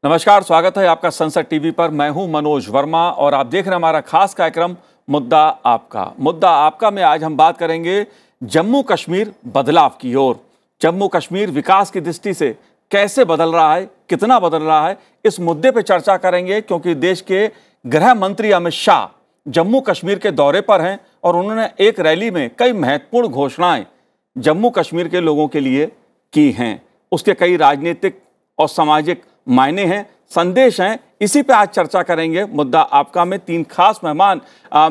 नमस्कार, स्वागत है आपका संसद टीवी पर। मैं हूं मनोज वर्मा और आप देख रहे हैं हमारा खास कार्यक्रम मुद्दा आपका। मुद्दा आपका में आज हम बात करेंगे जम्मू कश्मीर बदलाव की ओर। जम्मू कश्मीर विकास की दृष्टि से कैसे बदल रहा है, कितना बदल रहा है, इस मुद्दे पर चर्चा करेंगे क्योंकि देश के गृह मंत्री अमित शाह जम्मू कश्मीर के दौरे पर हैं और उन्होंने एक रैली में कई महत्वपूर्ण घोषणाएं जम्मू कश्मीर के लोगों के लिए की हैं। उसके कई राजनीतिक और सामाजिक मायने हैं, संदेश हैं। इसी पे आज चर्चा करेंगे मुद्दा आपका में। तीन खास मेहमान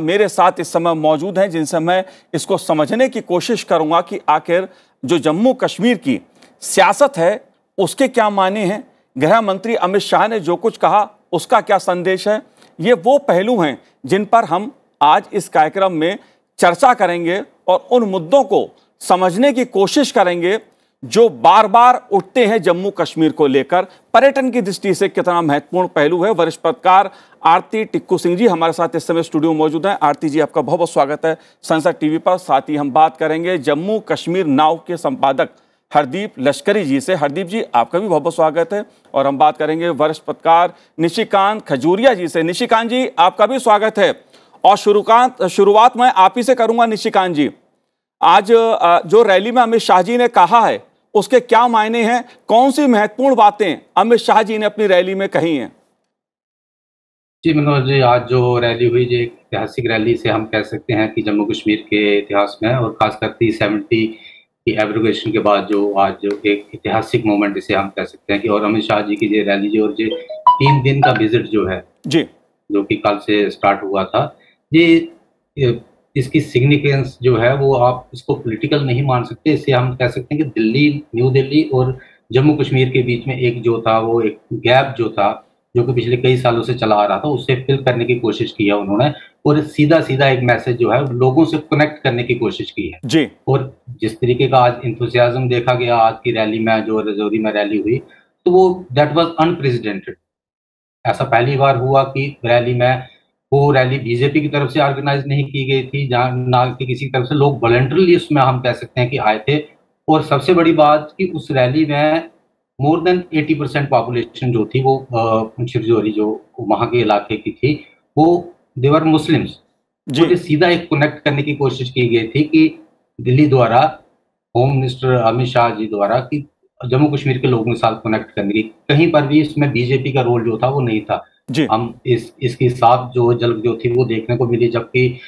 मेरे साथ इस समय मौजूद हैं जिनसे मैं इसको समझने की कोशिश करूंगा कि आखिर जो जम्मू कश्मीर की सियासत है उसके क्या मायने हैं, गृह मंत्री अमित शाह ने जो कुछ कहा उसका क्या संदेश है। ये वो पहलू हैं जिन पर हम आज इस कार्यक्रम में चर्चा करेंगे और उन मुद्दों को समझने की कोशिश करेंगे जो बार बार उठते हैं जम्मू कश्मीर को लेकर। पर्यटन की दृष्टि से कितना महत्वपूर्ण पहलू है। वरिष्ठ पत्रकार आरती टिक्कू सिंह जी हमारे साथ इस समय स्टूडियो में मौजूद हैं। आरती जी, आपका बहुत बहुत स्वागत है संसद टीवी पर। साथ ही हम बात करेंगे जम्मू कश्मीर नाउ के संपादक हरदीप लश्करी जी से। हरदीप जी, आपका भी बहुत बहुत स्वागत है। और हम बात करेंगे वरिष्ठ पत्रकार निशिकांत खजूरिया जी से। निशिकांत जी, आपका भी स्वागत है। और शुरुआत मैं आप ही से करूंगा। निशिकांत जी, आज जो रैली में अमित शाह जी ने कहा है उसके क्या मायने हैं, कौन सी महत्वपूर्ण बातें अमित शाह जी ने अपनी रैली में कही हैं? जी मनोज जी, आज जो रैली हुई, जो एक ऐतिहासिक रैली से हम कह सकते हैं कि जम्मू कश्मीर के इतिहास में, और खासकर 370 की एब्रोगेशन के बाद जो आज जो एक ऐतिहासिक मोमेंट इसे हम कह सकते हैं कि, और अमित शाह जी की जो रैली जो और जो 3 दिन का विजिट जो है जी, जो कि कल से स्टार्ट हुआ था, ये इसकी सिग्निफिकेंस जो है वो आप इसको पॉलिटिकल नहीं मान सकते। इसे हम कह सकते हैं कि दिल्ली, न्यू दिल्ली और जम्मू कश्मीर के बीच में एक जो था वो एक गैप जो था, जो कि पिछले कई सालों से चला आ रहा था, उससे फिल करने की कोशिश की है उन्होंने। और सीधा सीधा एक मैसेज जो है लोगों से कनेक्ट करने की कोशिश की है जी। और जिस तरीके का आज इंथुसियाज्म देखा गया आज की रैली में, जो रजौरी में रैली हुई, तो वो दैट वाज अनप्रेसिडेंटेड। ऐसा पहली बार हुआ कि रैली में, वो रैली बीजेपी की तरफ से ऑर्गेनाइज नहीं की गई थी, जहां ना कि किसी की तरफ से, लोग वॉलंटरली उसमें हम कह सकते हैं कि आए थे। और सबसे बड़ी बात कि उस रैली में मोर देन 80% पॉपुलेशन जो थी वो छिरजौरी जो वहां के इलाके की थी, वो देवर मुस्लिम्स। जी, सीधा एक कनेक्ट करने की कोशिश की गई थी कि दिल्ली द्वारा, होम मिनिस्टर अमित शाह जी द्वारा, कि जम्मू कश्मीर के लोगों के साथ कनेक्ट करने की। कहीं पर भी इसमें बीजेपी का रोल जो था वो नहीं था। जी, हम इसकी साफ जो झलक जो थी वो देखने को मिली, जबकि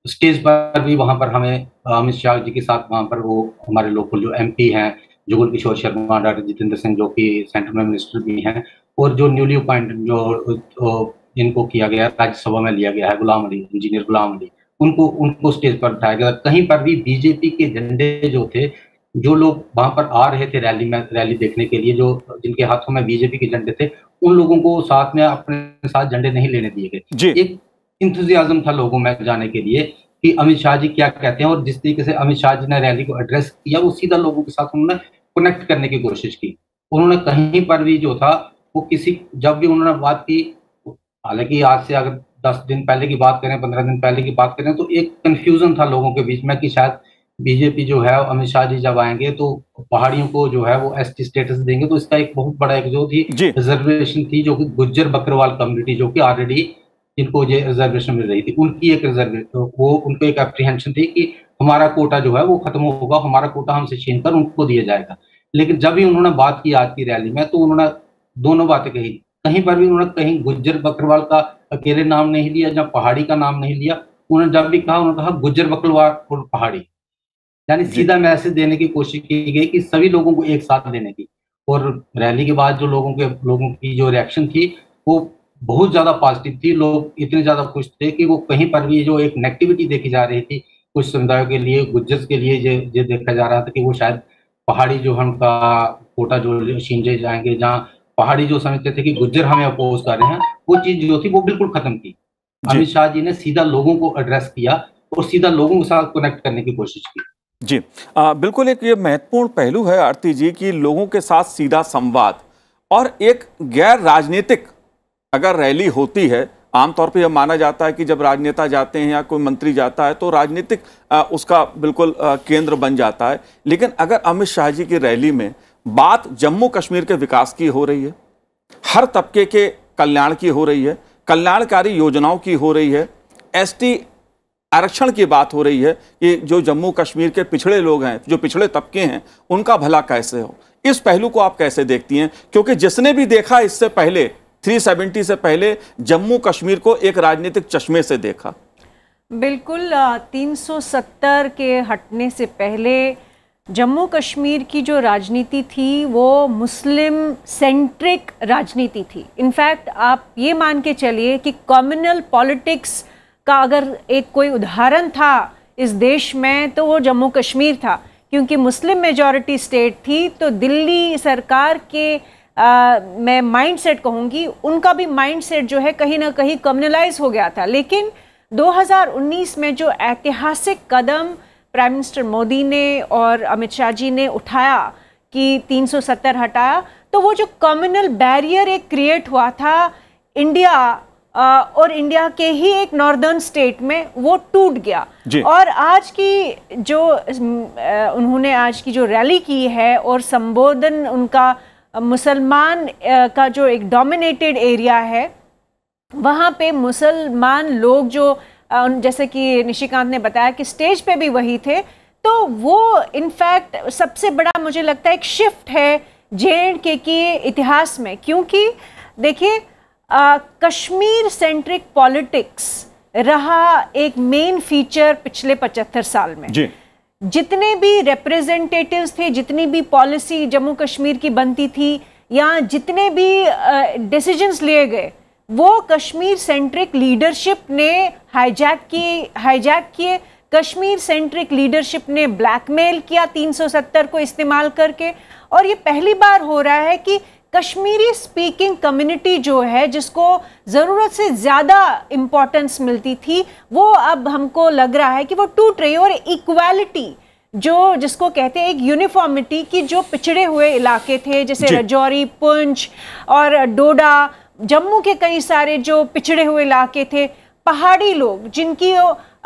स्टेज पर भी वहां पर हमें अमित शाह जी के साथ वहां पर वो हमारे लोकल जो एमपी हैं, जुगल किशोर शर्मा, डॉक्टर जितेंद्र सिंह जो कि सेंट्रल में मिनिस्टर भी हैं, और जो न्यूली अपॉइंटेड जो जिनको किया गया राज्यसभा में लिया गया है, गुलाम अली, इंजीनियर गुलाम अली, उनको उनको स्टेज पर बिठाया गया। कहीं पर भी बीजेपी के झंडे जो थे, जो लोग वहां पर आ रहे थे रैली में, रैली देखने के लिए, जो जिनके हाथों में बीजेपी के झंडे थे, उन लोगों को साथ में अपने साथ झंडे नहीं लेने दिए गए। जी, एक इंथुजियाज्म था लोगों में जाने के लिए कि अमित शाह जी क्या कहते हैं, और जिस तरीके से अमित शाह जी ने रैली को एड्रेस किया, वो सीधा लोगों के साथ उन्होंने कनेक्ट करने की कोशिश की। उन्होंने कहीं पर भी जो था वो किसी, जब भी उन्होंने बात की, हालांकि आज से अगर 10 दिन पहले की बात करें, 15 दिन पहले की बात करें, तो एक कंफ्यूजन था लोगों के बीच में कि शायद बीजेपी जो है, अमित शाह जी जब आएंगे तो पहाड़ियों को जो है वो एसटी स्टेटस देंगे। तो इसका एक बहुत बड़ा एक जो थी जी, रिजर्वेशन थी, जो कि गुज्जर बकरवाल कम्युनिटी, जो कि ऑलरेडी जिनको ये रिजर्वेशन मिल रही थी, उनकी एक रिजर्वेशन, तो वो उनको एक एप्रीहेंशन थी कि हमारा कोटा जो है वो खत्म होगा, हमारा कोटा हमसे छीन कर उनको दिया जाएगा। लेकिन जब भी उन्होंने बात की आज की रैली में, तो उन्होंने दोनों बातें कही। कहीं पर भी उन्होंने कहीं गुज्जर बकरवाल का अकेले नाम नहीं लिया, जब पहाड़ी का नाम नहीं लिया। उन्होंने जब भी कहा, उन्होंने कहा गुज्जर बकरवाल और पहाड़ी, यानी जी, सीधा मैसेज देने की कोशिश की गई कि सभी लोगों को एक साथ लेने की। और रैली के बाद जो लोगों की जो रिएक्शन थी वो बहुत ज्यादा पॉजिटिव थी। लोग इतने ज्यादा खुश थे कि वो कहीं पर भी जो एक नेगेटिविटी देखी जा रही थी कुछ समुदायों के लिए, गुज्जर्स के लिए, ये देखा जा रहा था कि वो शायद पहाड़ी जो हमका कोटा जो छीन जाएंगे, जहाँ पहाड़ी जो समझते थे कि गुज्जर हमें अपोज कर रहे हैं, वो चीज जो थी वो बिल्कुल खत्म की। जी, अमित शाह जी ने सीधा लोगों को एड्रेस किया और सीधा लोगों के साथ कनेक्ट करने की कोशिश की। जी। बिल्कुल एक ये महत्वपूर्ण पहलू है आरती जी कि लोगों के साथ सीधा संवाद। और एक गैर राजनीतिक अगर रैली होती है, आमतौर पे यह माना जाता है कि जब राजनेता जाते हैं या कोई मंत्री जाता है तो राजनीतिक उसका बिल्कुल केंद्र बन जाता है। लेकिन अगर अमित शाह जी की रैली में बात जम्मू कश्मीर के विकास की हो रही है, हर तबके के कल्याण की हो रही है, कल्याणकारी योजनाओं की हो रही है, एसटी आरक्षण की बात हो रही है कि जो जम्मू कश्मीर के पिछड़े लोग हैं, जो पिछड़े तबके हैं, उनका भला कैसे हो। इस पहलू को आप कैसे देखती हैं? क्योंकि जिसने भी देखा इससे पहले 370 से पहले जम्मू कश्मीर को एक राजनीतिक चश्मे से देखा। बिल्कुल, 370 के हटने से पहले जम्मू कश्मीर की जो राजनीति थी वो मुस्लिम सेंट्रिक राजनीति थी। इनफैक्ट आप ये मान के चलिए कि कम्युनल पॉलिटिक्स का अगर एक कोई उदाहरण था इस देश में तो वो जम्मू कश्मीर था, क्योंकि मुस्लिम मेजॉरिटी स्टेट थी। तो दिल्ली सरकार के मैं माइंडसेट कहूँगी, उनका भी माइंडसेट जो है कहीं ना कहीं कम्युनलाइज हो गया था। लेकिन 2019 में जो ऐतिहासिक कदम प्राइम मिनिस्टर मोदी ने और अमित शाह जी ने उठाया कि 370 हटाया, तो वो जो कम्युनल बैरियर एक क्रिएट हुआ था इंडिया और इंडिया के ही एक नॉर्दर्न स्टेट में, वो टूट गया। और आज की जो उन्होंने आज की जो रैली की है और संबोधन उनका मुसलमान का जो एक डोमिनेटेड एरिया है, वहाँ पे मुसलमान लोग जो जैसे कि निशिकांत ने बताया कि स्टेज पे भी वही थे, तो वो इनफैक्ट सबसे बड़ा मुझे लगता है एक शिफ्ट है JNK के इतिहास में। क्योंकि देखिए कश्मीर सेंट्रिक पॉलिटिक्स रहा एक मेन फीचर पिछले 75 साल में। जितने भी रिप्रेजेंटेटिव्स थे, जितनी भी पॉलिसी जम्मू कश्मीर की बनती थी या जितने भी डिसीजंस लिए गए, वो कश्मीर सेंट्रिक लीडरशिप ने हाईजैक किए। कश्मीर सेंट्रिक लीडरशिप ने ब्लैकमेल किया 370 को इस्तेमाल करके। और ये पहली बार हो रहा है कि कश्मीरी स्पीकिंग कम्युनिटी जो है, जिसको ज़रूरत से ज़्यादा इम्पोर्टेंस मिलती थी, वो अब हमको लग रहा है कि वो टूट रही है। और इक्वालिटी जिसको कहते हैं एक यूनिफॉर्मिटी की, जो पिछड़े हुए इलाके थे जैसे राजौरी, पुंछ और डोडा, जम्मू के कई सारे जो पिछड़े हुए इलाके थे, पहाड़ी लोग जिनकी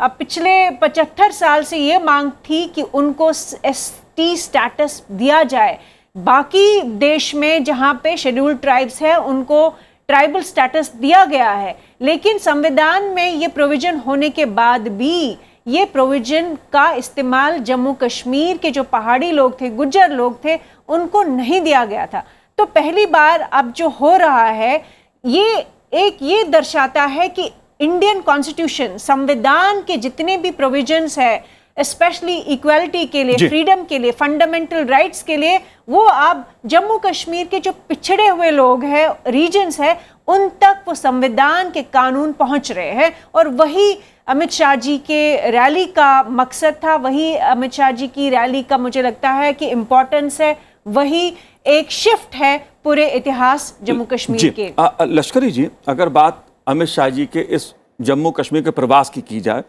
पिछले 75 साल से ये मांग थी कि उनको ST स्टेटस दिया जाए। बाकी देश में जहाँ पे शेड्यूल्ड ट्राइब्स है उनको ट्राइबल स्टेटस दिया गया है, लेकिन संविधान में ये प्रोविजन होने के बाद भी ये प्रोविजन का इस्तेमाल जम्मू कश्मीर के जो पहाड़ी लोग थे, गुज्जर लोग थे, उनको नहीं दिया गया था। तो पहली बार अब जो हो रहा है ये दर्शाता है कि इंडियन कॉन्स्टिट्यूशन, संविधान के जितने भी प्रोविजंस है, स्पेशली इक्वालिटी के लिए, फ्रीडम के लिए, फंडामेंटल राइट्स के लिए, वो अब जम्मू कश्मीर के जो पिछड़े हुए लोग हैं, रीजन्स है, उन तक वो संविधान के कानून पहुंच रहे हैं। और वही अमित शाह जी के रैली का मकसद था, वही अमित शाह जी की रैली का मुझे लगता है कि इम्पोर्टेंस है, वही एक शिफ्ट है पूरे इतिहास जम्मू कश्मीर के। लश्करी जी, अगर बात अमित शाह जी के इस जम्मू कश्मीर के प्रवास की जाए,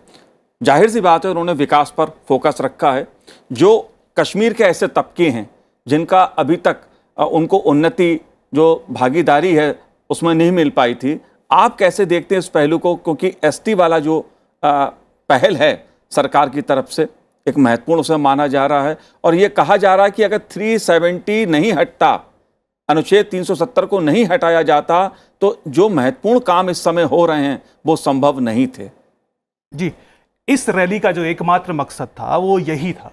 जाहिर सी बात है उन्होंने विकास पर फोकस रखा है। जो कश्मीर के ऐसे तबके हैं जिनका अभी तक उनको उन्नति, जो भागीदारी है उसमें नहीं मिल पाई थी, आप कैसे देखते हैं इस पहलू को? क्योंकि ST वाला जो पहल है सरकार की तरफ से एक महत्वपूर्ण उसे माना जा रहा है, और ये कहा जा रहा है कि अगर 370 नहीं हटता, अनुच्छेद 370 को नहीं हटाया जाता, तो जो महत्वपूर्ण काम इस समय हो रहे हैं वो संभव नहीं थे। जी, इस रैली का जो एकमात्र मकसद था वो यही था,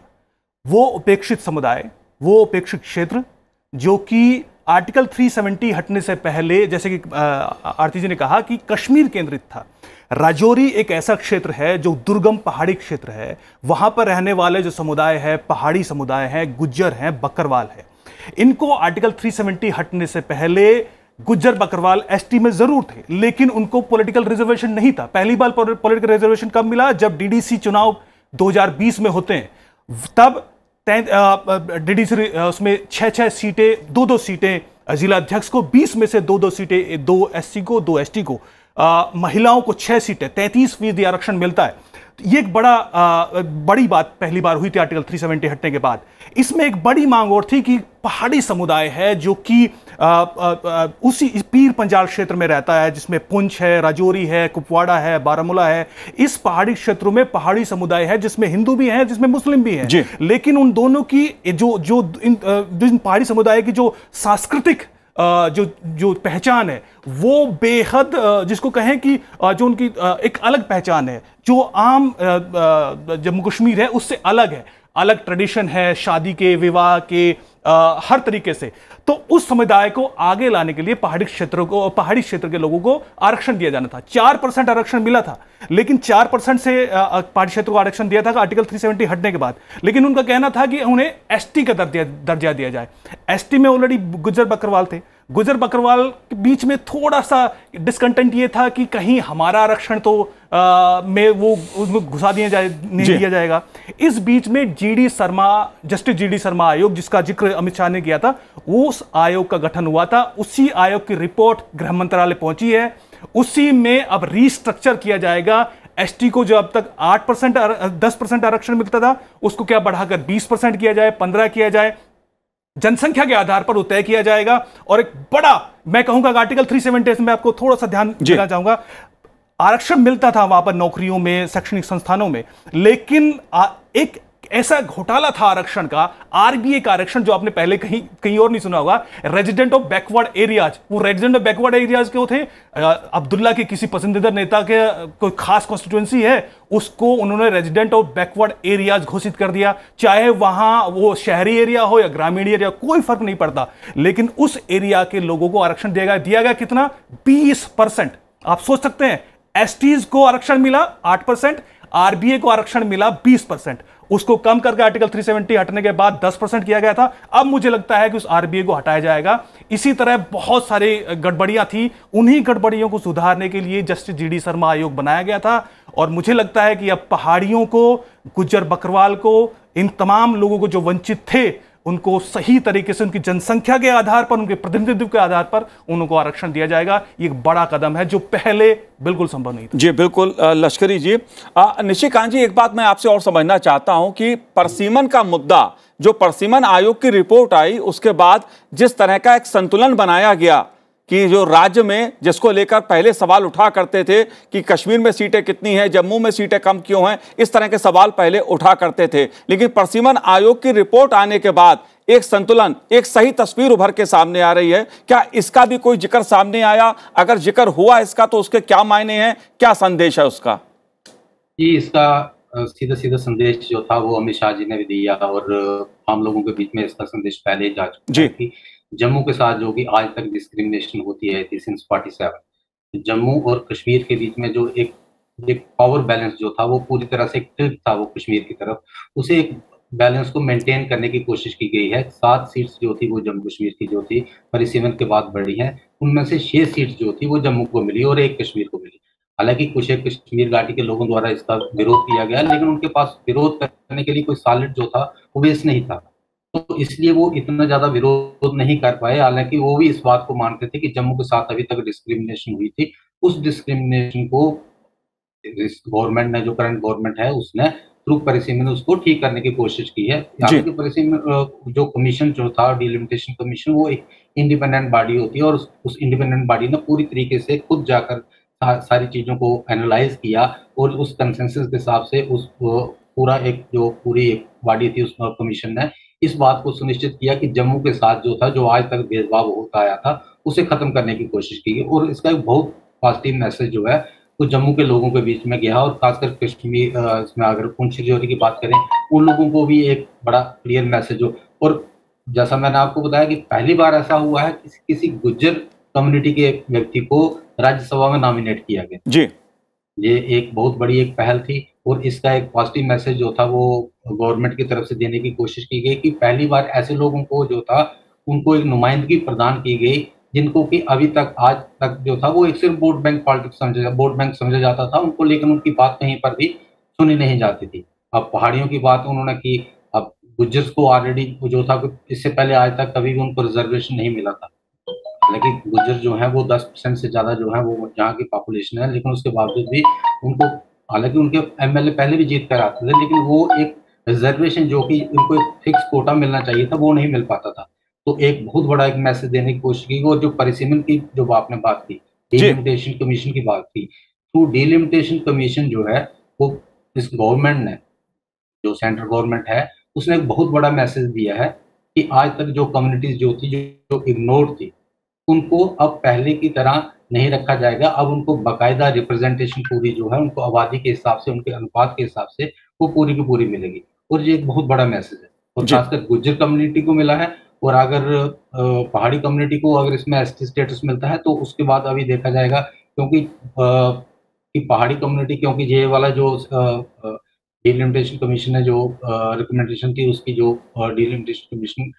वो उपेक्षित समुदाय, वो उपेक्षित क्षेत्र जो कि आर्टिकल 370 हटने से पहले, जैसे कि आरती जी ने कहा, कि कश्मीर केंद्रित था। राजौरी एक ऐसा क्षेत्र है जो दुर्गम पहाड़ी क्षेत्र है, वहां पर रहने वाले जो समुदाय है, पहाड़ी समुदाय है, गुज्जर हैं, बकरवाल है, इनको आर्टिकल 370 हटने से पहले गुज्जर बकरवाल ST में जरूर थे, लेकिन उनको पॉलिटिकल रिजर्वेशन नहीं था। पहली बार पॉलिटिकल रिजर्वेशन कब मिला? जब DDC चुनाव 2020 में होते हैं, तब DDC उसमें 6 सीटें, 2 सीटें जिला अध्यक्ष को, 20 में से 2 सीटें, 2 SC को, 2 ST को, महिलाओं को 6 सीटें, 33% आरक्षण मिलता है। ये एक बड़ी बात पहली बार हुई थी आर्टिकल 370 हटने के बाद। इसमें एक बड़ी मांग और थी कि पहाड़ी समुदाय है जो कि उसी पीर पंजाल क्षेत्र में रहता है, जिसमें पुंछ है, राजौरी है, कुपवाड़ा है, बारामूला है। इस पहाड़ी क्षेत्रों में पहाड़ी समुदाय है जिसमें हिंदू भी हैं, जिसमें मुस्लिम भी हैं, लेकिन उन दोनों की जो इन पहाड़ी समुदाय की जो सांस्कृतिक जो पहचान है वो बेहद जिसको कहें कि जो उनकी एक अलग पहचान है, जो आम जम्मू कश्मीर है उससे अलग है, अलग ट्रेडिशन है शादी के, विवाह के, हर तरीके से। तो उस समुदाय को आगे लाने के लिए पहाड़ी क्षेत्र के लोगों को आरक्षण दिया जाना था। 4% आरक्षण मिला था, लेकिन 4% से पहाड़ी क्षेत्र को आरक्षण दिया था आर्टिकल 370 हटने के बाद। लेकिन उनका कहना था कि उन्हें एसटी का दर्जा दिया जाए। एसटी में ऑलरेडी गुज्जर बकरवाल थे। गुज्जर बकरवाल के बीच में थोड़ा सा डिसकंटेंट ये था कि कहीं हमारा आरक्षण तो में वो उसमें घुसा नहीं दिया जाएगा। इस बीच में जस्टिस जीडी शर्मा आयोग, जिसका जिक्र अमित शाह ने किया था, उस आयोग का गठन हुआ था। उसी आयोग की रिपोर्ट गृह मंत्रालय पहुंची है। उसी में अब रीस्ट्रक्चर किया जाएगा। एसटी को जो अब तक 10% आरक्षण मिलता था उसको क्या बढ़ाकर 20% किया जाए, 15 किया जाए, जनसंख्या के आधार पर वो तय किया जाएगा। और एक बड़ा, मैं कहूंगा आर्टिकल 370 में आपको थोड़ा सा ध्यान देना चाहूंगा, आरक्षण मिलता था वहां पर नौकरियों में, शैक्षणिक संस्थानों में, लेकिन एक ऐसा घोटाला था आरक्षण का, आरबीए का आरक्षण, जो आपने पहले कहीं और नहीं सुना होगा, रेजिडेंट ऑफ बैकवर्ड एरियाज। वो रेजिडेंट ऑफ बैकवर्ड एरियाज क्यों थे? अब्दुल्ला के किसी पसंदीदा नेता के कोई खास कॉन्स्टिट्यूएंसी है, उसको उन्होंने रेजिडेंट ऑफ बैकवर्ड एरियाज घोषित कर दिया। चाहे वहां वो शहरी एरिया हो या ग्रामीण एरिया, कोई फर्क नहीं पड़ता, लेकिन उस एरिया के लोगों को आरक्षण दिया गया कितना? 20%। आप सोच सकते हैं, एसटीज को आरक्षण मिला 8%, आरबीए को आरक्षण मिला 20%। उसको कम करके आर्टिकल 370 हटने के बाद 10% किया गया था। अब मुझे लगता है कि उस आरबीए को हटाया जाएगा। इसी तरह बहुत सारी गड़बड़ियां थी, उन्हीं गड़बड़ियों को सुधारने के लिए जस्टिस जीडी शर्मा आयोग बनाया गया था। और मुझे लगता है कि अब पहाड़ियों को, गुज्जर बकरवाल को, इन तमाम लोगों को जो वंचित थे, उनको सही तरीके से उनकी जनसंख्या के आधार पर, उनके प्रतिनिधित्व के आधार पर उनको आरक्षण दिया जाएगा। ये एक बड़ा कदम है जो पहले बिल्कुल संभव नहीं था। जी बिल्कुल। लश्करी जी, निशिकांत जी, एक बात मैं आपसे और समझना चाहता हूं कि परसीमन का मुद्दा, जो परसीमन आयोग की रिपोर्ट आई उसके बाद जिस तरह का एक संतुलन बनाया गया कि जो राज्य में, जिसको लेकर पहले सवाल उठा करते थे कि कश्मीर में सीटें कितनी हैं, जम्मू में सीटें कम क्यों हैं, इस तरह के सवाल पहले उठा करते थे, लेकिन परसीमन आयोग की रिपोर्ट आने के बाद एक संतुलन, एक सही तस्वीर उभर के सामने आ रही है। क्या इसका भी कोई जिक्र सामने आया? अगर जिक्र हुआ इसका तो उसके क्या मायने हैं, क्या संदेश है उसका? जी, इसका सीधा सीधा संदेश जो था वो अमित शाह जी ने भी दिया, और आम लोगों के बीच में इसका संदेश पहले ही जा चुका है कि जम्मू के साथ जो कि आज तक डिस्क्रिमिनेशन होती है थी सिंस 47, जम्मू और कश्मीर के बीच में जो एक पावर बैलेंस जो था वो पूरी तरह से टिल्ट था वो कश्मीर की तरफ, उसे एक बैलेंस को मेंटेन करने की कोशिश की गई है। 7 सीट्स जो थी वो जम्मू कश्मीर की जो थी परिसीमन के बाद बढ़ी हैं, उनमें से 6 सीट्स जो थी वो जम्मू को मिली और 1 कश्मीर को मिली। हालांकि कुछ एक कश्मीर घाटी के लोगों द्वारा इसका विरोध किया गया, लेकिन उनके पास विरोध करने के लिए कोई सॉलिड जो था वो बेस नहीं था, तो इसलिए वो इतना ज्यादा विरोध नहीं कर पाए। हालांकि वो भी इस बात को मानते थे कि जम्मू के साथ अभी तक डिस्क्रिमिनेशन हुई थी, उस डिस्क्रिमिनेशन को गवर्नमेंट ने, जो करंट गवर्नमेंट है, उसने थ्रू परिसीमन उसको ठीक करने की कोशिश की है। यहाँ की परिसीमन जो कमीशन जो था, डिलिमिटेशन कमीशन, वो एक इंडिपेंडेंट बॉडी होती है, और उस इंडिपेंडेंट बॉडी ने पूरी तरीके से खुद जाकर सारी चीजों को एनालाइज किया, और उस कंसेंसस के हिसाब से उस पूरी एक बॉडी थी, उस कमीशन ने इस बात को सुनिश्चित किया कि जम्मू के साथ जो था, जो आज तक भेदभाव होता आया था, उसे खत्म करने की कोशिश की गई। और इसका एक बहुत पॉजिटिव मैसेज जो है वो जम्मू के लोगों के बीच में गया, और खासकर कश्मीर, इसमें अगर पुंछ सिक्योरिटी की बात करें, उन लोगों को भी एक बड़ा क्लियर मैसेज हो। और जैसा मैंने आपको बताया कि पहली बार ऐसा हुआ है कि किसी गुज्जर कम्युनिटी के व्यक्ति को राज्यसभा में नॉमिनेट किया गया जी। ये एक बहुत बड़ी एक पहल थी, और इसका एक पॉजिटिव मैसेज जो था वो गवर्नमेंट की तरफ से देने की कोशिश की गई कि पहली बार ऐसे लोगों को जो था उनको एक नुमाइंदगी प्रदान की गई, जिनको कि अभी तक, आज तक जो था वो एक सिर्फ वोट बैंक पॉलिटिक्स समझा जाता था उनको, लेकिन उनकी बात कहीं पर भी सुनी नहीं जाती थी। अब पहाड़ियों की बात उन्होंने की, अब गुज्जर्स को ऑलरेडी जो था, इससे पहले आज तक कभी भी उनको रिजर्वेशन नहीं मिला था। लेकिन गुज्जर जो है वो 10% से ज्यादा जो है वो यहाँ की पॉपुलेशन है, लेकिन उसके बावजूद भी उनको, हालांकि उनके एमएलए पहले भी जीत कर आते थे, लेकिन वो एक रिजर्वेशन जो कि उनको एक फिक्स कोटा मिलना चाहिए था वो नहीं मिल पाता था। तो एक बहुत बड़ा एक मैसेज देने की कोशिश की। और जो परिसीमन की जो आपने बात की, डिलिमिटेशन कमीशन की बात की, तो डिलिमिटेशन कमीशन जो है वो इस गवर्नमेंट ने, जो सेंट्रल गवर्नमेंट है, उसने एक बहुत बड़ा मैसेज दिया है कि आज तक जो कम्युनिटीज जो थी, जो इग्नोर्ड थी, उनको अब पहले की तरह नहीं रखा जाएगा। अब उनको बाकायदा रिप्रेजेंटेशन पूरी जो है उनको आबादी के हिसाब से, उनके अनुपात के हिसाब से वो पूरी की पूरी मिलेगी। और ये एक बहुत बड़ा मैसेज है, और खासकर गुज्जर कम्युनिटी को मिला है। और अगर पहाड़ी कम्युनिटी को अगर इसमें एसटी स्टेटस मिलता है तो उसके बाद अभी देखा जाएगा, क्योंकि पहाड़ी कम्युनिटी, क्योंकि ये वाला जो डिलिमिटेशन कमीशन है, जो रिकमेंडेशन थी उसकी, जो डिलिमिटेशन कमीशन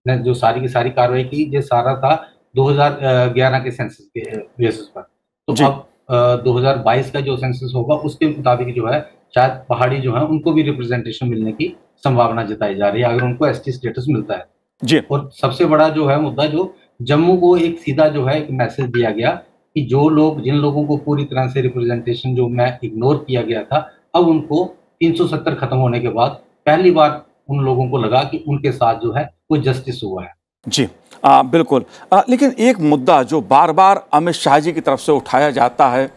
ने जो सारी की सारी कार्रवाई की, ये सारा था 2011 के सेंसस के बेसिस पर। तो अब 2022 का जो सेंसस होगा उसके मुताबिक जो है शायद पहाड़ी जो है उनको भी रिप्रेजेंटेशन मिलने की संभावना जताई जा रही है, अगर उनको एसटी स्टेटस मिलता है जी। और सबसे बड़ा जो है मुद्दा, जो जम्मू को एक सीधा जो है एक मैसेज दिया गया कि जो लोग, जिन लोगों को पूरी तरह से रिप्रेजेंटेशन जो मैं इग्नोर किया गया था, अब उनको 370 खत्म होने के बाद पहली बार उन लोगों को लगा कि उनके साथ जो है वो जस्टिस हुआ है। जी बिल्कुल। लेकिन एक मुद्दा जो बार बार अमित शाह जी की तरफ से उठाया जाता है,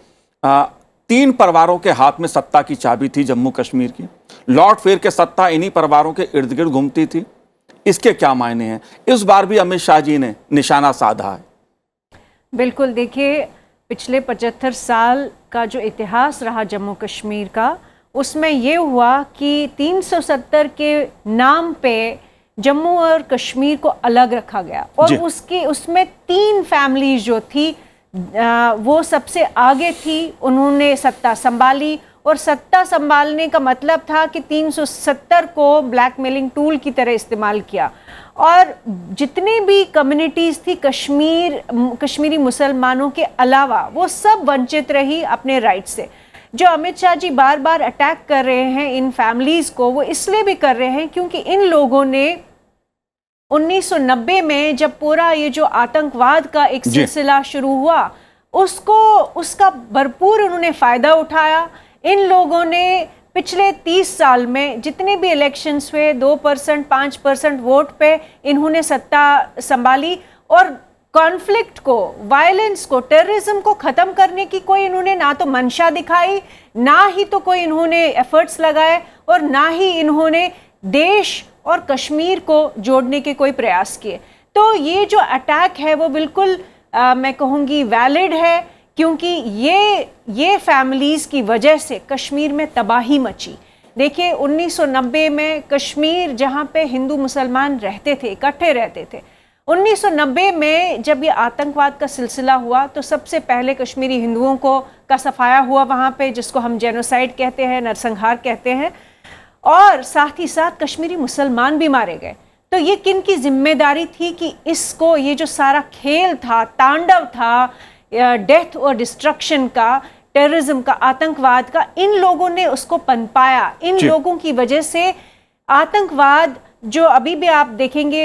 3 परिवारों के हाथ में सत्ता की चाबी थी जम्मू कश्मीर की, लौट फेर के सत्ता इन्हीं परिवारों के इर्द गिर्द घूमती थी। इसके क्या मायने हैं? इस बार भी अमित शाह जी ने निशाना साधा है। बिल्कुल, देखिए पिछले 75 साल का जो इतिहास रहा जम्मू कश्मीर का, उसमें ये हुआ कि 370 के नाम पे जम्मू और कश्मीर को अलग रखा गया, और उसमें 3 फैमिलीज जो थी वो सबसे आगे थी, उन्होंने सत्ता संभाली। और सत्ता संभालने का मतलब था कि 370 को ब्लैकमेलिंग टूल की तरह इस्तेमाल किया, और जितने भी कम्युनिटीज़ थी कश्मीरी मुसलमानों के अलावा, वो सब वंचित रही अपने राइट से। जो अमित शाह जी बार बार अटैक कर रहे हैं इन फैमिलीज़ को, वो इसलिए भी कर रहे हैं क्योंकि इन लोगों ने 1990 में जब पूरा ये जो आतंकवाद का एक सिलसिला शुरू हुआ, उसका भरपूर उन्होंने फ़ायदा उठाया। इन लोगों ने पिछले 30 साल में जितने भी इलेक्शंस हुए 2%, 5% वोट पे इन्होंने सत्ता संभाली, और कॉन्फ्लिक्ट को, वायलेंस को, टेररिज्म को ख़त्म करने की कोई इन्होंने ना तो मंशा दिखाई, ना ही तो कोई इन्होंने एफर्ट्स लगाए, और ना ही इन्होंने देश और कश्मीर को जोड़ने के कोई प्रयास किए। तो ये जो अटैक है वो बिल्कुल मैं कहूँगी वैलिड है, क्योंकि ये फैमिलीज़ की वजह से कश्मीर में तबाही मची। देखिए 1990 में कश्मीर, जहाँ पे हिंदू मुसलमान रहते थे, इकट्ठे रहते थे, 1990 में जब ये आतंकवाद का सिलसिला हुआ तो सबसे पहले कश्मीरी हिंदुओं का सफाया हुआ वहाँ पे, जिसको हम जेनोसाइड कहते हैं, नरसंहार कहते हैं, और साथ ही साथ कश्मीरी मुसलमान भी मारे गए। तो ये किन की जिम्मेदारी थी कि इसको, ये जो सारा खेल था, तांडव था डेथ और डिस्ट्रक्शन का, टेररिज्म का, आतंकवाद का, इन लोगों ने उसको पनपाया। इन लोगों की वजह से आतंकवाद, जो अभी भी आप देखेंगे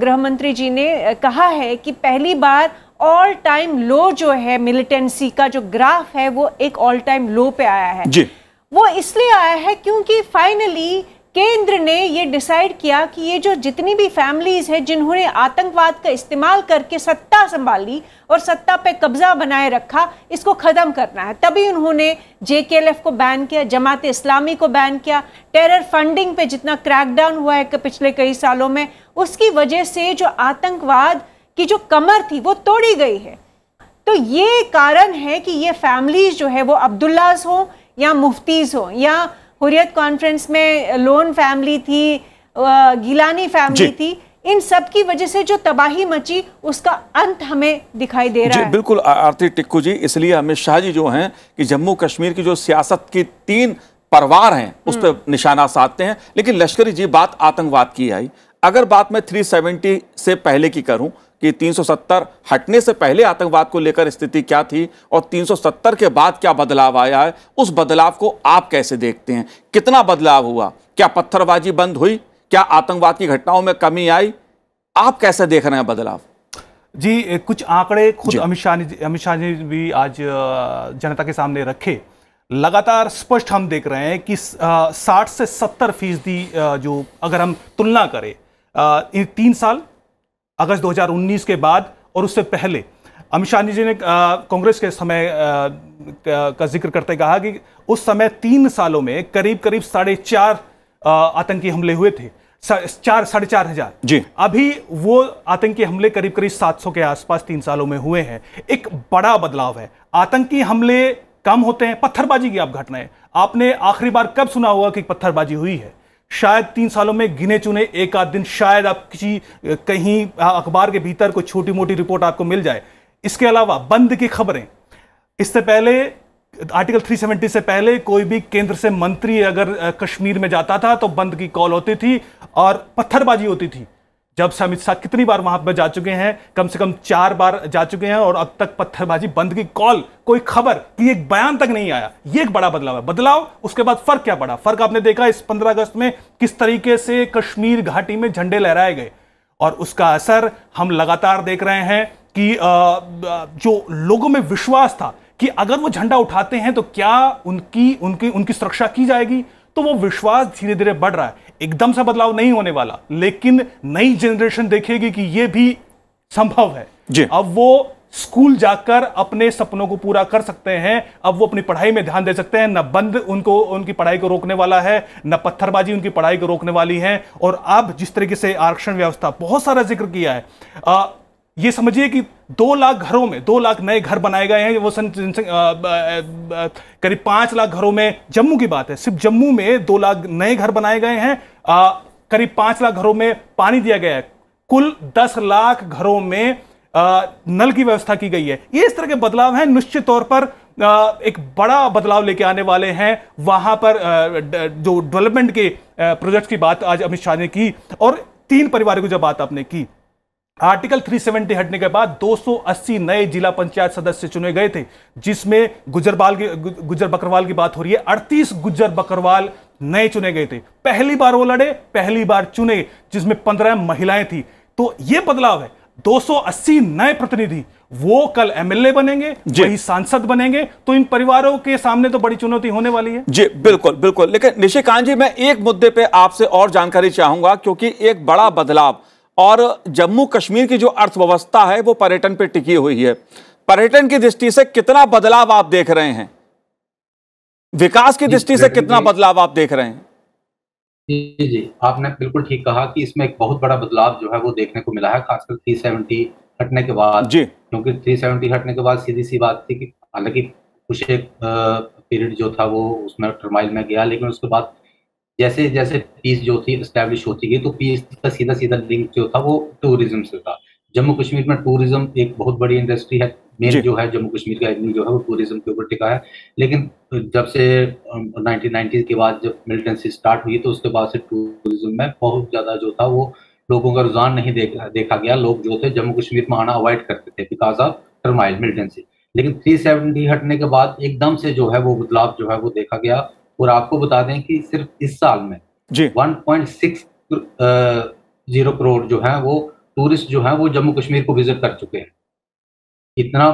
गृह मंत्री जी ने कहा है कि पहली बार ऑल टाइम लो जो है मिलिटेंसी का जो ग्राफ है वो एक ऑल टाइम लो पे आया है जी। वो इसलिए आया है क्योंकि फाइनली केंद्र ने ये डिसाइड किया कि ये जो जितनी भी फैमिलीज हैं जिन्होंने आतंकवाद का इस्तेमाल करके सत्ता संभाली और सत्ता पे कब्जा बनाए रखा, इसको ख़त्म करना है। तभी उन्होंने JKLF को बैन किया, जमात इस्लामी को बैन किया, टेरर फंडिंग पे जितना क्रैकडाउन हुआ है पिछले कई सालों में, उसकी वजह से जो आतंकवाद की जो कमर थी वो तोड़ी गई है। तो ये कारण है कि ये फैमिलीज जो है वो अब्दुल्लाज हो या मुफ्तीज हो, या हुर्रियत कॉन्फ्रेंस में लोन फैमिली थी, गिलानी फैमिली थी, इन सब की वजह से जो तबाही मची उसका अंत हमें दिखाई दे रहा है। बिल्कुल आरती टिक्कू जी, इसलिए अमित शाह जी जो हैं कि जम्मू कश्मीर की जो सियासत की 3 परिवार हैं उस पर निशाना साधते हैं। लेकिन लश्करी जी, बात आतंकवाद की आई, अगर बात मैं 370 से पहले की करूं कि 370 हटने से पहले आतंकवाद को लेकर स्थिति क्या थी और 370 के बाद क्या बदलाव आया है, उस बदलाव को आप कैसे देखते हैं? कितना बदलाव हुआ? क्या पत्थरबाजी बंद हुई? क्या आतंकवाद की घटनाओं में कमी आई? आप कैसे देख रहे हैं बदलाव? जी, कुछ आंकड़े खुद अमित शाह ने भी आज जनता के सामने रखे। लगातार स्पष्ट हम देख रहे हैं कि 60 से 70% जो अगर हम तुलना करें इन 3 साल, अगस्त 2019 के बाद और उससे पहले, अमित शाह जी ने कांग्रेस के समय का जिक्र करते कहा कि उस समय 3 सालों में करीब 4.5 आतंकी हमले हुए थे। 4,500 जी। अभी वो आतंकी हमले करीब करीब 700 के आसपास 3 सालों में हुए हैं। एक बड़ा बदलाव है। आतंकी हमले कम होते हैं, पत्थरबाजी की आप घटनाएं, आपने आखिरी बार कब सुना होगा कि पत्थरबाजी हुई है? शायद 3 सालों में गिने चुने एक आध दिन, शायद आप कहीं अखबार के भीतर कोई छोटी मोटी रिपोर्ट आपको मिल जाए। इसके अलावा बंद की खबरें, इससे पहले आर्टिकल 370 से पहले कोई भी केंद्र से मंत्री अगर कश्मीर में जाता था तो बंद की कॉल होती थी और पत्थरबाजी होती थी। जब से अमित शाह कितनी बार वहां पर जा चुके हैं, कम से कम 4 बार जा चुके हैं और अब तक पत्थरबाजी, बंद की कॉल, कोई खबर की एक बयान तक नहीं आया। ये एक बड़ा बदलाव है। बदलाव, उसके बाद फर्क क्या पड़ा? फर्क आपने देखा इस 15 अगस्त में किस तरीके से कश्मीर घाटी में झंडे लहराए गए और उसका असर हम लगातार देख रहे हैं कि जो लोगों में विश्वास था कि अगर वो झंडा उठाते हैं तो क्या उनकी सुरक्षा की जाएगी, तो वो विश्वास धीरे धीरे बढ़ रहा है। एकदम से बदलाव नहीं होने वाला, लेकिन नई जनरेशन देखेगी कि ये भी संभव है जी। अब वो स्कूल जाकर अपने सपनों को पूरा कर सकते हैं, अब वो अपनी पढ़ाई में ध्यान दे सकते हैं। न बंद उनकी पढ़ाई को रोकने वाला है, न पत्थरबाजी उनकी पढ़ाई को रोकने वाली है। और अब जिस तरीके से आरक्षण व्यवस्था, बहुत सारा जिक्र किया है, ये समझिए कि 2 लाख घरों में 2 लाख नए घर बनाए गए हैं। वो करीब 5 लाख घरों में, जम्मू की बात है, सिर्फ जम्मू में 2 लाख नए घर बनाए गए हैं। करीब 5 लाख घरों में पानी दिया गया है। कुल 10 लाख घरों में नल की व्यवस्था की गई है। ये इस तरह के बदलाव हैं, निश्चित तौर पर एक बड़ा बदलाव लेके आने वाले हैं। वहां पर जो डेवलपमेंट के प्रोजेक्ट्स की बात आज अमित शाह ने की, और 3 परिवारों की जब बात आपने की, आर्टिकल 370 हटने के बाद 280 नए जिला पंचायत सदस्य चुने गए थे, जिसमें गुज्जर बकरवाल की बात हो रही है। 38 गुज्जर बकरवाल नए चुने गए थे। पहली बार वो लड़े, पहली बार चुने, जिसमें 15 महिलाएं थी। तो ये बदलाव है। 280 नए प्रतिनिधि, वो कल एमएलए बनेंगे, वही सांसद बनेंगे। तो इन परिवारों के सामने तो बड़ी चुनौती होने वाली है। जी बिल्कुल बिल्कुल। लेकिन निशिकांत जी, मैं एक मुद्दे पे आपसे और जानकारी चाहूंगा, क्योंकि एक बड़ा बदलाव, और जम्मू कश्मीर की जो अर्थव्यवस्था है वो पर्यटन पे टिकी हुई है। पर्यटन की दृष्टि से कितना बदलाव आप देख रहे हैं? विकास की दृष्टि से कितना बदलाव आप देख रहे हैं? जी जी, आपने बिल्कुल ठीक कहा कि इसमें एक बहुत बड़ा बदलाव जो है वो देखने को मिला है, खासकर 370 हटने के बाद जी। क्योंकि 370 हटने के बाद सीधी सी बात थी कि हालांकि कुछ एक पीरियड जो था वो उसमें टर्माइल में गया, लेकिन उसके बाद जैसे जैसे पीस जो थी एस्टैब्लिश होती गई, तो पीस का सीधा सीधा लिंक जो था वो टूरिज्म से था। जम्मू कश्मीर में टूरिज्म एक बहुत बड़ी इंडस्ट्री है। मेन जो है जम्मू कश्मीर का एवन्यू जो है वो टूरिज्म के ऊपर टिका है। लेकिन जब से 1990 के बाद जब मिलिटेंसी स्टार्ट हुई, तो उसके बाद से टूरिज्म में बहुत ज्यादा जो था वो लोगों का रुझान नहीं देखा गया। लोग जो थे जम्मू कश्मीर में आना अवॉइड करते थे बिकॉज ऑफ टर्माइल मिलिटेंसी। लेकिन 370 हटने के बाद एकदम से जो है वो बदलाव जो है वो देखा गया। और आपको बता दें कि सिर्फ इस साल में 1.60 करोड़ जो है वो टूरिस्ट जो है वो जम्मू कश्मीर को विजिट कर चुके हैं। इतना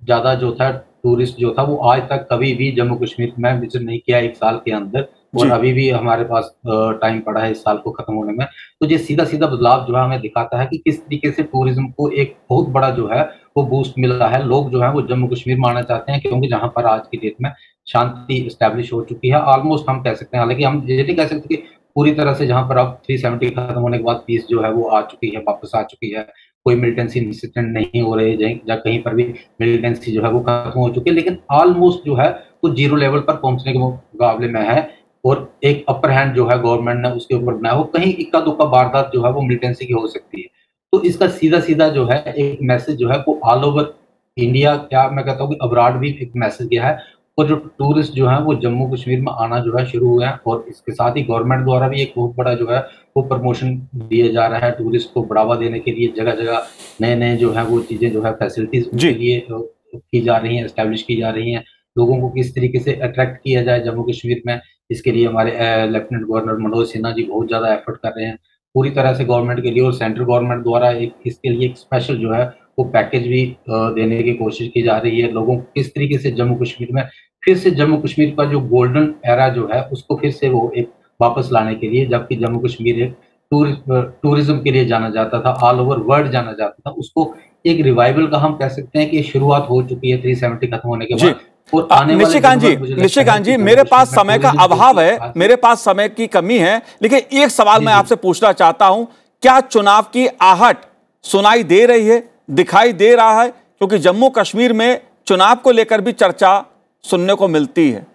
ज्यादा जो था टूरिस्ट जो था वो आज तक कभी भी जम्मू कश्मीर में विजिट नहीं किया 1 साल के अंदर। और अभी भी हमारे पास टाइम पड़ा है इस साल को खत्म होने में। तो ये सीधा सीधा बदलाव जो है हमें दिखाता है कि किस तरीके से टूरिज्म को एक बहुत बड़ा जो है वो बूस्ट मिला है। लोग जो है वो जम्मू कश्मीर में आना चाहते हैं, क्योंकि जहां पर आज की डेट में शांति एस्टैब्लिश हो चुकी है ऑलमोस्ट, हम कह सकते हैं। हालांकि हम ये नहीं कह सकते कि पूरी तरह से, जहां पर अब 370 खत्म होने के बाद पीस जो है वो आ चुकी है, वापस आ चुकी है, कोई मिलिटेंसी इंसिडेंट नहीं हो रहे, जहाँ कहीं पर भी मिलिटेंसी जो है वो खत्म हो चुकी है। लेकिन ऑलमोस्ट जो है वो 0 लेवल पर पहुंचने के मुकाबले में है। और एक अपर हैंड जो है गवर्नमेंट ने उसके ऊपर बनाया हो, कहीं इक्का दुक्का वारदात जो है वो मिलिटेंसी की हो सकती है। तो इसका सीधा सीधा जो है एक मैसेज जो है वो ऑल ओवर इंडिया, क्या मैं कहता हूँ कि अब्रॉड भी एक मैसेज गया है। और जो टूरिस्ट जो है वो जम्मू कश्मीर में आना जो है शुरू हुए हैं। और इसके साथ ही गवर्नमेंट द्वारा भी एक बहुत बड़ा जो है वो प्रमोशन दिया जा रहा है टूरिस्ट को बढ़ावा देने के लिए। जगह जगह नए नए जो है वो चीजें जो है फैसिलिटीज के लिए की जा रही हैं, एस्टैब्लिश की जा रही हैं। लोगों को किस तरीके से अट्रैक्ट किया जाए जम्मू कश्मीर में, इसके लिए हमारे लेफ्टिनेंट गवर्नर मनोज सिन्हा जी बहुत ज़्यादा एफर्ट कर रहे हैं पूरी तरह से गवर्नमेंट के लिए। और सेंट्रल गवर्नमेट द्वारा इसके लिए एक स्पेशल जो है वो पैकेज भी देने की कोशिश की जा रही है। लोगों को किस तरीके से जम्मू कश्मीर में फिर से जम्मू कश्मीर का जो गोल्डन एरा जो है उसको फिर से वो एक वापस लाने के लिए, जबकि जम्मू कश्मीर एक टूरिज्म के लिए जाना जाता था, ऑल ओवर वर्ल्ड जाना जाता था, उसको एक रिवाइवल का हम कह सकते हैं कि शुरुआत हो चुकी है 370 खत्म होने के बाद। और आने वाले निशिकांत दिनों में मुझे लगता है निशिकांत जी, कि मेरे पास जम्मू समय का कश्मीर में अभाव है, कोई मेरे पास समय की कमी है, लेकिन एक सवाल मैं आपसे पूछना चाहता हूं, क्या चुनाव की आहट सुनाई दे रही है, दिखाई दे रहा है? क्योंकि जम्मू कश्मीर में चुनाव को लेकर भी चर्चा सुनने को मिलती है।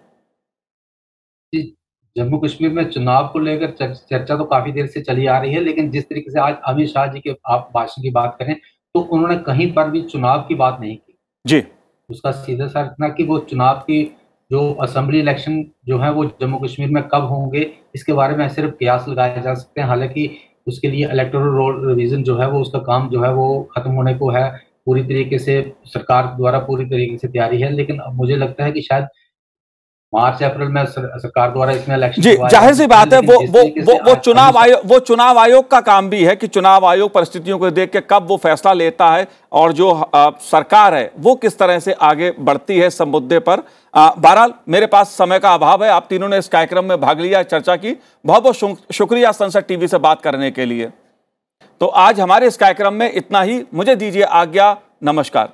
जम्मू कश्मीर में चुनाव को लेकर चर्चा तो काफी देर से चली आ रही है, लेकिन जिस तरीके से आज अमित शाह जी के आप भाषण की बात करें तो उन्होंने कहीं पर भी चुनाव की बात नहीं की जी, उसका सीधा सा इतना कि वो चुनाव की जो असेंबली इलेक्शन जो है वो जम्मू कश्मीर में कब होंगे इसके बारे में सिर्फ कयास लगाए जा सकते हैं। हालांकि उसके लिए इलेक्टोरल रोल रिवीजन जो है वो उसका काम जो है वो खत्म होने को है, पूरी तरीके से सरकार द्वारा पूरी तरीके से तैयारी है, लेकिन अब मुझे लगता है कि शायद मार्च अप्रैल में सरकार द्वारा इसमें इलेक्शन जी, जाहिर सी बात है, वो चुनाव आयोग का काम भी है कि चुनाव आयोग परिस्थितियों को देख के कब वो फैसला लेता है और जो सरकार है वो किस तरह से आगे बढ़ती है इस मुद्दे पर। बहरहाल मेरे पास समय का अभाव है, आप तीनों ने इस कार्यक्रम में भाग लिया, चर्चा की, बहुत बहुत शुक्रिया संसद टीवी से बात करने के लिए। तो आज हमारे इस कार्यक्रम में इतना ही, मुझे दीजिए आज्ञा, नमस्कार।